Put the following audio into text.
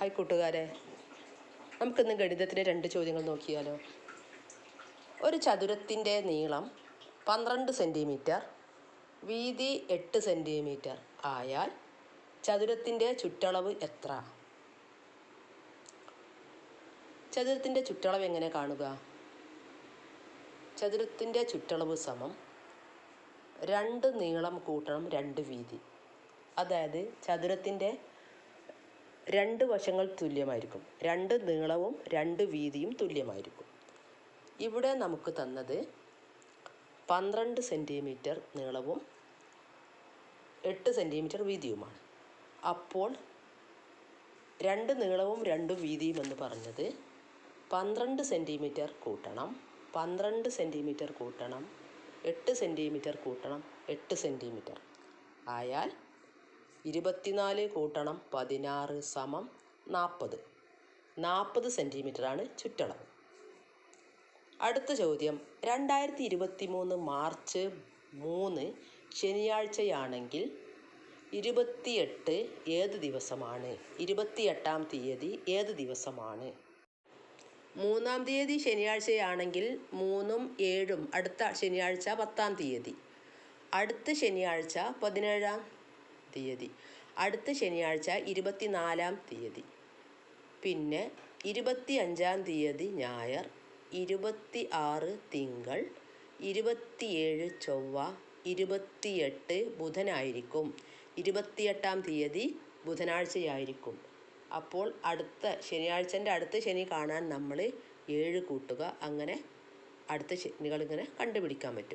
Hi കൂട്ടുകാരെ, നമുക്കിന്ന് ഗണിതത്തിലെ 2 ചോദ്യങ്ങൾ നോക്കിയാലോ. ഒരു ചതുരത്തിൻ്റെ നീളം 12 സെൻറ്റിമീറ്റർ, വീതി 8 സെൻറ്റിമീറ്റർ ആയാൽ ചതുരത്തിൻ്റെ ചുറ്റളവ് എത്ര? ചതുരത്തിൻ്റെ ചുറ്റളവ് എങ്ങനെ കാണുക? ചതുരത്തിൻ്റെ ചുറ്റളവ് സമം 2 നീളം കൂട്ടണം 2 വീതി. അതായത് ചതുരത്തിൻ്റെ 2 വശങ്ങൾ തുല്യമായിരിക്കും. 2 നീളവും 2 വീതിയും തുല്യമായിരിക്കും. ഇവിടെ നമുക്ക് തന്നത് 12 സെൻറ്റിമീറ്റർ നീളവും 8 സെൻറ്റിമീറ്റർ വീതിയുമാണ്. അപ്പോൾ 2 നീളവും 2 വീതിയും എന്ന് പറഞ്ഞത് 12 സെൻറ്റിമീറ്റർ കൂട്ടണം 12 സെൻറ്റിമീറ്റർ കൂട്ടണം 8 സെൻറ്റിമീറ്റർ കൂട്ടണം 8 സെൻറ്റിമീറ്റർ ആയാൽ 24 കൂട്ടണം 16 സമം 40. 40 സെൻറ്റിമീറ്ററാണ് ചുറ്റളവ്. അടുത്ത ചോദ്യം, 2023 മാർച്ച് 3 ശനിയാഴ്ചയാണെങ്കിൽ 28 ഏത് ദിവസമാണ്? 28-ാം തീയതി ഏത് ദിവസമാണ്? 3-ാം തീയതി ശനിയാഴ്ചയാണെങ്കിൽ 3ഉം 7ഉം അടുത്ത ശനിയാഴ്ച 10-ാം തീയതി, അടുത്ത ശനിയാഴ്ച 17-ാം തീയതി, അടുത്ത ശനിയാഴ്ച 24-ാം തീയതി, പിന്നെ 25-ാം തീയതി ഞായർ, 26 തിങ്കൾ, 27 ചൊവ്വ, 28 ബുധനായിരിക്കും. 28-ാം തീയതി ബുധനാഴ്ചയായിരിക്കും. അപ്പോൾ ശനിയാഴ്ചൻ്റെ അടുത്ത ശനി കാണാൻ നമ്മൾ 7 കൂട്ടുക. അങ്ങനെ അടുത്ത ശനികളിങ്ങനെ കണ്ടുപിടിക്കാൻ പറ്റും.